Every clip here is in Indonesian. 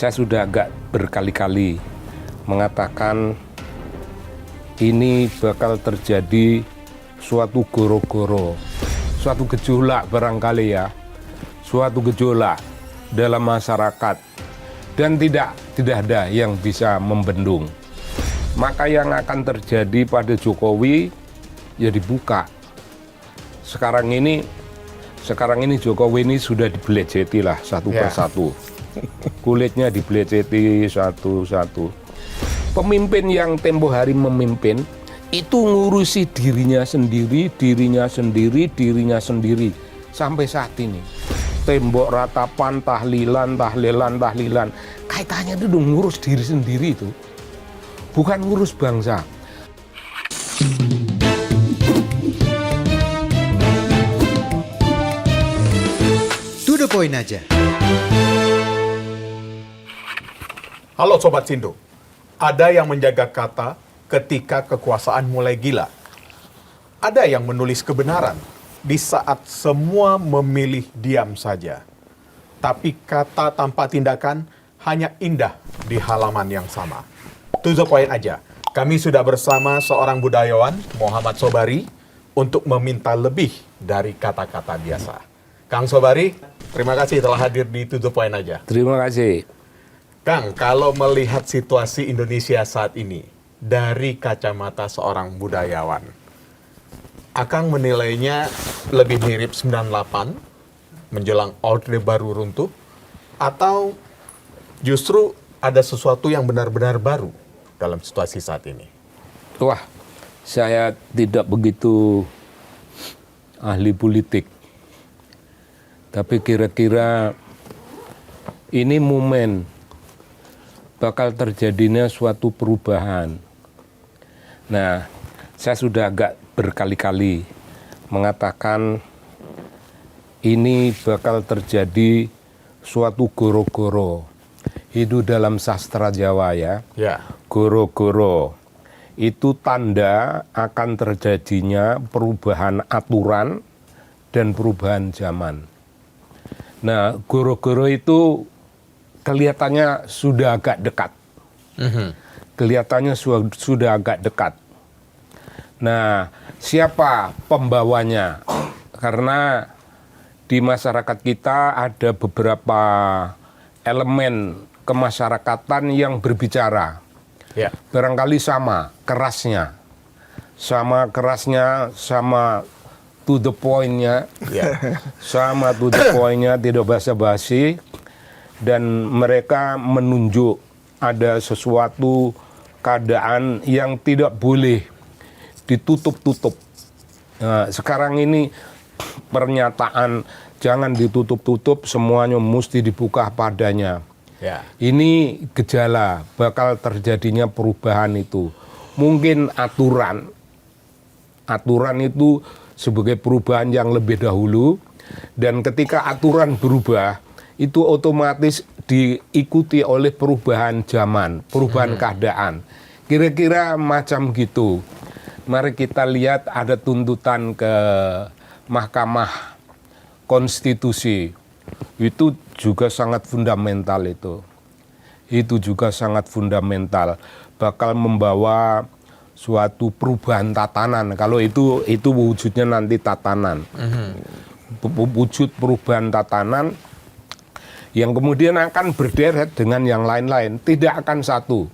Saya sudah agak berkali-kali mengatakan ini bakal terjadi suatu goro-goro, suatu gejolak barangkali ya, suatu gejolak dalam masyarakat dan tidak ada yang bisa membendung. Maka yang akan terjadi pada Jokowi ya dibuka. Sekarang ini Jokowi ini sudah dibeleceti lah satu persatu. Kulitnya dibeleceti satu-satu. Pemimpin yang tempo hari memimpin itu ngurusi dirinya sendiri sampai saat ini. Tembok ratapan, tahlilan. Kaitannya itu dong ngurus diri sendiri itu. Bukan ngurus bangsa. To the point aja. Halo Sobat Sindo, ada yang menjaga kata ketika kekuasaan mulai gila. Ada yang menulis kebenaran di saat semua memilih diam saja. Tapi kata tanpa tindakan hanya indah di halaman yang sama. To the point aja, kami sudah bersama seorang budayawan, Muhammad Sobari, untuk meminta lebih dari kata-kata biasa. Kang Sobari, terima kasih telah hadir di To the Point aja. Terima kasih. Kang, kalau melihat situasi Indonesia saat ini dari kacamata seorang budayawan, Akang menilainya lebih mirip 98 menjelang Orde Baru runtuh, atau justru ada sesuatu yang benar-benar baru dalam situasi saat ini? Wah, saya tidak begitu ahli politik. Tapi kira-kira ini momen bakal terjadinya suatu perubahan. Nah, saya sudah agak berkali-kali mengatakan ini bakal terjadi suatu goro-goro. Itu dalam sastra Jawa ya. Goro-goro. Itu tanda akan terjadinya perubahan aturan dan perubahan zaman. Nah, goro-goro itu kelihatannya sudah agak dekat. Kelihatannya sudah agak dekat. Nah, siapa pembawanya? Karena di masyarakat kita ada beberapa elemen kemasyarakatan yang berbicara. Barangkali sama kerasnya, sama to the point-nya, tidak basa-basi. Dan mereka menunjuk ada sesuatu keadaan yang tidak boleh ditutup-tutup. Nah, sekarang ini pernyataan jangan ditutup-tutup, semuanya mesti dibuka padanya. Ini gejala bakal terjadinya perubahan itu. Mungkin aturan itu sebagai perubahan yang lebih dahulu, dan ketika aturan berubah, itu otomatis diikuti oleh perubahan zaman, perubahan keadaan. Kira-kira macam gitu. Mari kita lihat ada tuntutan ke Mahkamah Konstitusi. Itu juga sangat fundamental itu. Itu juga sangat fundamental. Bakal membawa suatu perubahan tatanan. Kalau itu wujudnya nanti tatanan. Wujud perubahan tatanan yang kemudian akan berderet dengan yang lain-lain, tidak akan satu.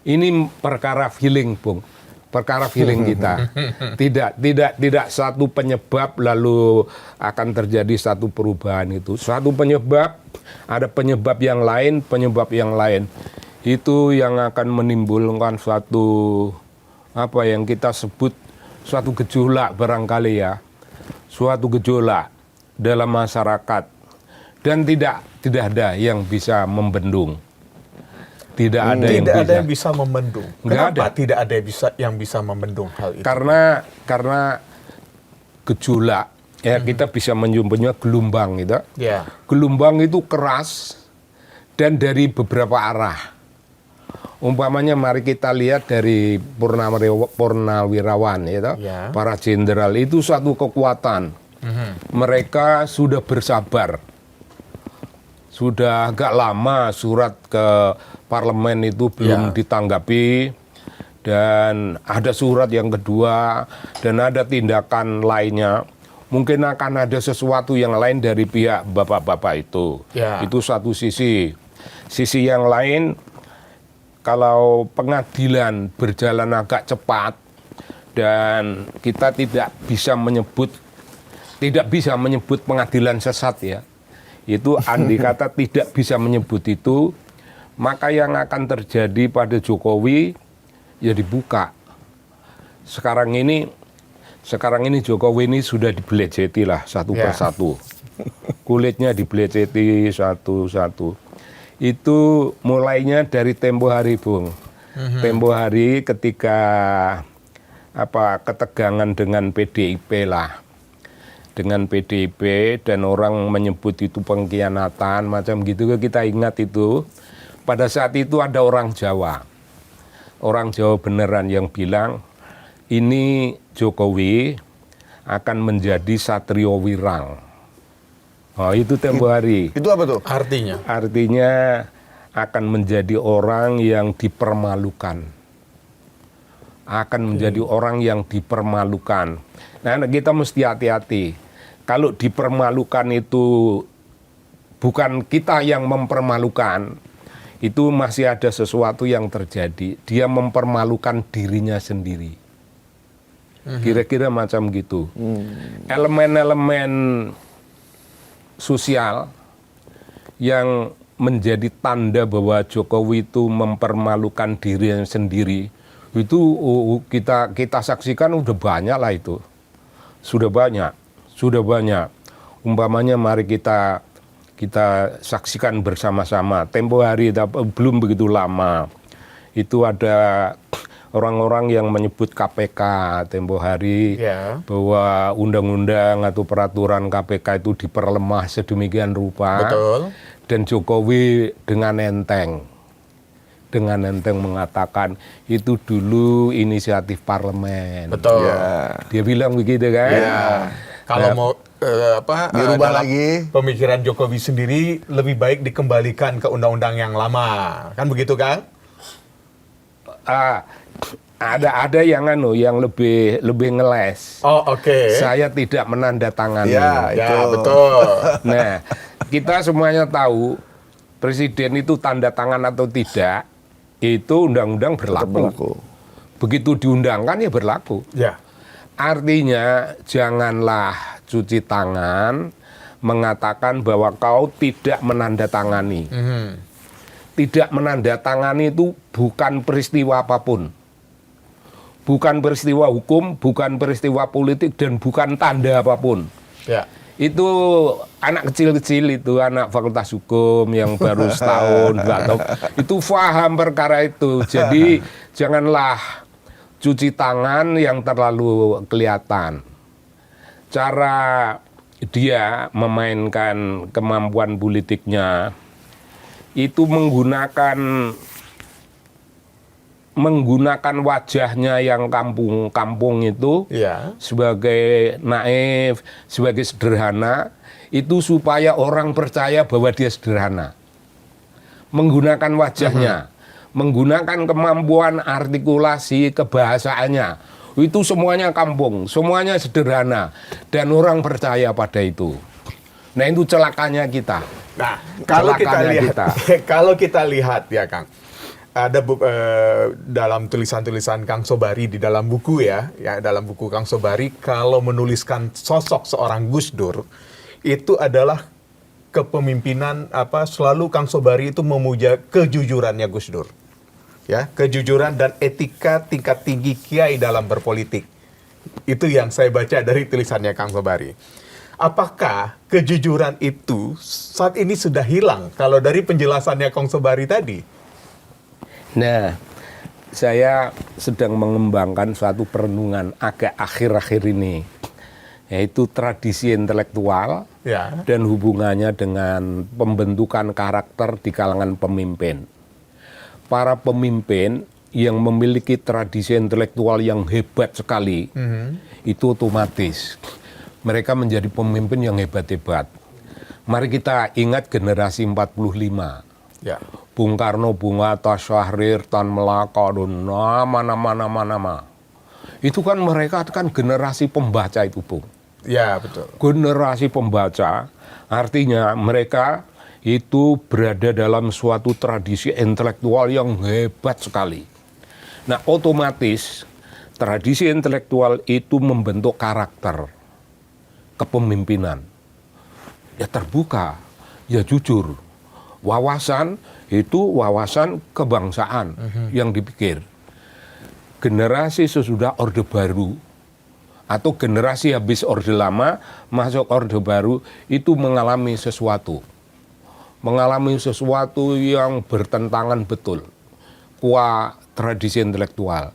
Ini perkara feeling, Bung. Perkara feeling kita. Tidak satu penyebab lalu akan terjadi satu perubahan itu. Satu penyebab, ada penyebab yang lain. Itu yang akan menimbulkan suatu apa yang kita sebut suatu gejolak barangkali ya. Suatu gejolak dalam masyarakat. Dan tidak ada yang bisa membendung. Tidak ada yang bisa membendung. Kenapa tidak ada yang bisa membendung hal itu? Karena gejolak, ya kita bisa menyebutnya gelombang gitu. Gelombang itu keras dan dari beberapa arah. Umpamanya mari kita lihat dari purnawirawan gitu. Para jenderal itu satu kekuatan. Mereka sudah bersabar Sudah agak lama surat ke parlemen itu belum ditanggapi, dan ada surat yang kedua, dan ada tindakan lainnya. Mungkin akan ada sesuatu yang lain dari pihak bapak-bapak itu. Ya. Itu satu sisi. Sisi yang lain, kalau pengadilan berjalan agak cepat dan kita tidak bisa menyebut pengadilan sesat ya. Itu andai kata tidak bisa menyebut itu, maka yang akan terjadi pada Jokowi ya dibuka. Sekarang ini Jokowi ini sudah dibeleceti lah satu persatu. Kulitnya dibeleceti satu-satu. Itu mulainya dari tempo hari, Bung. Tempo hari ketika ketegangan dengan PDIP lah. Dengan PDIP dan orang menyebut itu pengkhianatan macam gitu, kita ingat itu. Pada saat itu ada orang Jawa beneran yang bilang ini Jokowi akan menjadi Satrio Wirang. Oh, itu tempo hari. Itu apa tuh? Artinya? Artinya akan menjadi orang yang dipermalukan. Akan menjadi orang yang dipermalukan. Nah, kita mesti hati-hati. Kalau dipermalukan itu bukan kita yang mempermalukan, itu masih ada sesuatu yang terjadi. Dia mempermalukan dirinya sendiri. Kira-kira macam gitu. Elemen-elemen sosial yang menjadi tanda bahwa Jokowi itu mempermalukan dirinya sendiri, itu kita saksikan udah banyak lah itu. Sudah banyak. Umpamanya mari kita saksikan bersama-sama. Tempo hari belum begitu lama. Itu ada orang-orang yang menyebut KPK tempo hari bahwa undang-undang atau peraturan KPK itu diperlemah sedemikian rupa. Betul. Dan Jokowi dengan enteng mengatakan itu dulu inisiatif parlemen. Betul. Dia bilang begitu kan. Kalau mau dirubah dalam lagi. pemikiran Jokowi sendiri lebih baik dikembalikan ke undang-undang yang lama. Kan begitu, Kang? Ada yang lebih ngeles. Oh, oke. Saya tidak menandatangani. Ya, betul. Nah, kita semuanya tahu presiden itu tanda tangan atau tidak, itu undang-undang berlaku. Begitu diundangkan ya berlaku. Ya. Artinya janganlah cuci tangan mengatakan bahwa kau tidak menandatangani. Tidak menandatangani itu bukan peristiwa apapun. Bukan peristiwa hukum, bukan peristiwa politik, dan bukan tanda apapun. Ya. Itu anak kecil-kecil itu, anak fakultas hukum yang baru setahun, 2 tahun, itu paham perkara itu. Jadi janganlah cuci tangan yang terlalu kelihatan. Cara dia memainkan kemampuan politiknya itu menggunakan wajahnya yang kampung itu sebagai naif, sebagai sederhana, itu supaya orang percaya bahwa dia sederhana. Menggunakan wajahnya, menggunakan kemampuan artikulasi kebahasaannya, itu semuanya kampung, semuanya sederhana, dan orang percaya pada itu. Nah, itu celakanya kita. Nah, kalau kita lihat ya, Kang, ada dalam tulisan-tulisan Kang Sobari di dalam buku dalam buku Kang Sobari, kalau menuliskan sosok seorang Gus Dur, itu adalah kepemimpinan selalu Kang Sobari itu memuja kejujurannya Gus Dur. Ya, kejujuran dan etika tingkat tinggi kiai dalam berpolitik. Itu yang saya baca dari tulisannya Kang Sobari. Apakah kejujuran itu saat ini sudah hilang kalau dari penjelasannya Kang Sobari tadi? Nah, saya sedang mengembangkan suatu perenungan agak akhir-akhir ini, yaitu tradisi intelektual dan hubungannya dengan pembentukan karakter di kalangan pemimpin. Para pemimpin yang memiliki tradisi intelektual yang hebat sekali, itu otomatis mereka menjadi pemimpin yang hebat-hebat. Mari kita ingat generasi 45. Ya. Bung Karno, Bung Hatta, Syahrir, Tan Melaka, dan nama. Itu kan mereka kan generasi pembaca itu, Bung. Ya, betul. Generasi pembaca, artinya mereka itu berada dalam suatu tradisi intelektual yang hebat sekali. Nah, otomatis tradisi intelektual itu membentuk karakter kepemimpinan. Ya terbuka, ya jujur. Wawasan itu wawasan kebangsaan yang dipikir. Generasi sesudah Orde Baru atau generasi habis Orde Lama masuk Orde Baru itu mengalami sesuatu yang bertentangan betul kuat tradisi intelektual.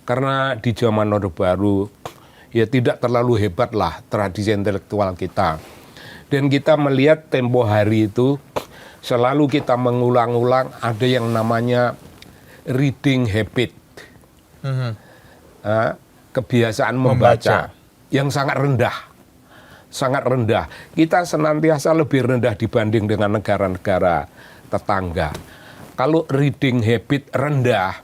Karena di zaman Orde Baru ya tidak terlalu hebatlah tradisi intelektual kita. Dan kita melihat tempo hari itu selalu kita mengulang-ulang ada yang namanya reading habit. Kebiasaan membaca yang sangat rendah. Kita senantiasa lebih rendah dibanding dengan negara-negara tetangga. Kalau reading habit rendah,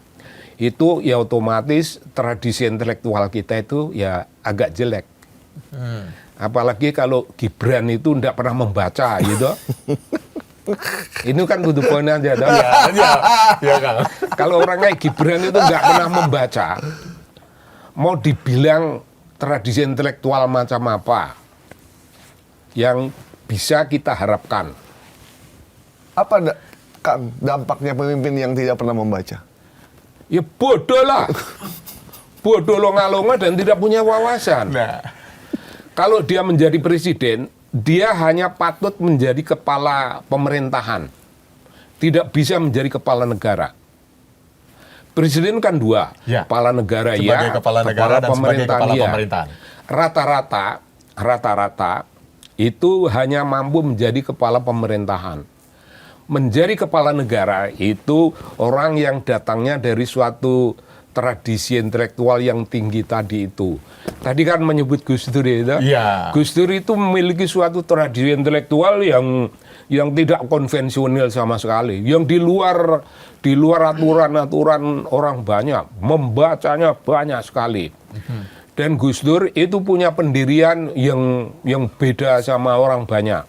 itu ya otomatis tradisi intelektual kita itu ya agak jelek. Apalagi kalau Gibran itu tidak pernah membaca gitu. Ini kan butuh poin aja. Ya, Kang. Kalau orang kayak Gibran itu nggak pernah membaca, mau dibilang tradisi intelektual macam apa yang bisa kita harapkan? Apa Kang dampaknya pemimpin yang tidak pernah membaca? Ya bodoh lah. Bodoh longa-longa dan tidak punya wawasan. Nah, Kalau dia menjadi presiden, dia hanya patut menjadi kepala pemerintahan. Tidak bisa menjadi kepala negara. Presiden kan dua, Ya. kepala negara sebagai ya, kepala negara dan sebagai kepala iya. pemerintahan. Rata-rata itu hanya mampu menjadi kepala pemerintahan. Menjadi kepala negara itu orang yang datangnya dari suatu tradisi intelektual yang tinggi tadi itu. Tadi kan menyebut Gus Dur itu. Iya. Gus Dur itu memiliki suatu tradisi intelektual yang tidak konvensional sama sekali, yang di luar aturan-aturan orang banyak, membacanya banyak sekali. Dan Gus Dur itu punya pendirian yang beda sama orang banyak.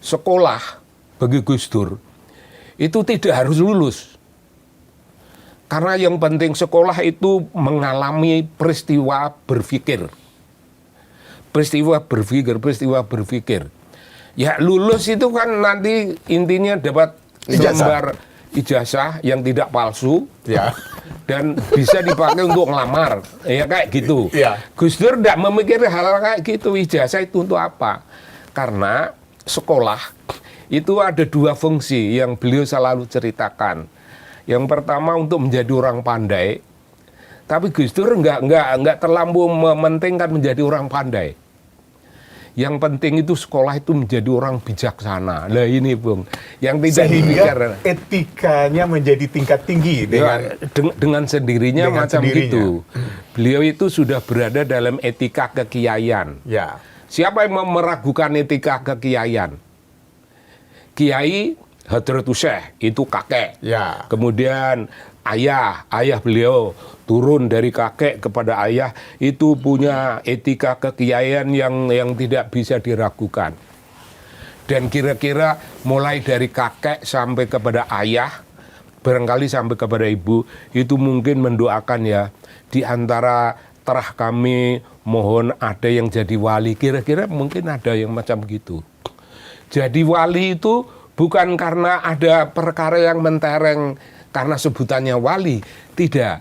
Sekolah bagi Gus Dur itu tidak harus lulus. Karena yang penting sekolah itu mengalami peristiwa berpikir. Peristiwa berpikir. Ya lulus itu kan nanti intinya dapat lembar ijazah yang tidak palsu. Ya. Dan bisa dipakai untuk ngelamar. Ya kayak gitu. Ya. Gus Dur tidak memikir hal kayak gitu. Ijazah itu untuk apa? Karena sekolah itu ada dua fungsi yang beliau selalu ceritakan. Yang pertama untuk menjadi orang pandai, tapi Gus Dur nggak terlalu mementingkan menjadi orang pandai. Yang penting itu sekolah itu menjadi orang bijaksana. Nah ini Bung, yang tidak dipikir. Sehingga etikanya menjadi tingkat tinggi dengan sendirinya dengan macam sendirinya. gitu. Beliau itu sudah berada dalam etika kekiaian. Ya. Siapa yang meragukan etika kekiaian? Kiai Hadratus Syekh itu kakek. Ya. Kemudian ayah beliau turun dari kakek kepada ayah itu punya etika kekiaian yang tidak bisa diragukan. Dan kira-kira mulai dari kakek sampai kepada ayah, barangkali sampai kepada ibu, itu mungkin mendoakan ya, di antara terah kami mohon ada yang jadi wali. Kira-kira mungkin ada yang macam gitu. Jadi wali itu bukan karena ada perkara yang mentereng karena sebutannya wali. Tidak.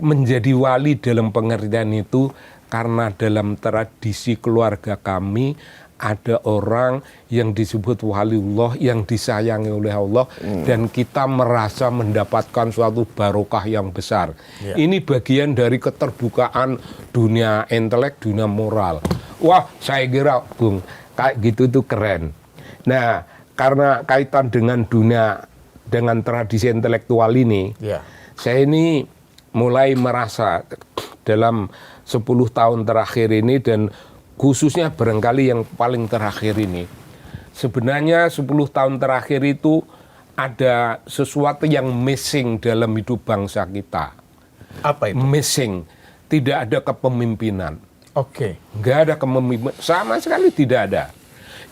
Menjadi wali dalam pengertian itu karena dalam tradisi keluarga kami ada orang yang disebut waliullah yang disayangi oleh Allah dan kita merasa mendapatkan suatu barokah yang besar. Ya. Ini bagian dari keterbukaan dunia intelek, dunia moral. Wah, saya kira Bung, kayak gitu tuh keren. Nah, karena kaitan dengan dunia, dengan tradisi intelektual ini, Ya. saya ini mulai merasa dalam 10 tahun terakhir ini dan khususnya barangkali yang paling terakhir ini, sebenarnya 10 tahun terakhir itu ada sesuatu yang missing dalam hidup bangsa kita. Apa itu? Missing, tidak ada kepemimpinan. Oke. Nggak ada kepemimpinan, sama sekali tidak ada.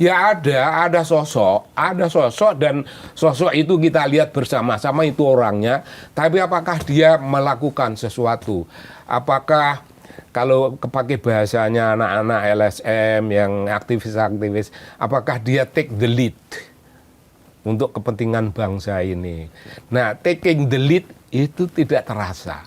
Ya ada sosok dan sosok itu kita lihat bersama-sama itu orangnya, tapi apakah dia melakukan sesuatu? Apakah kalau kepakai bahasanya anak-anak LSM yang aktivis-aktivis, apakah dia take the lead untuk kepentingan bangsa ini? Nah, taking the lead itu tidak terasa.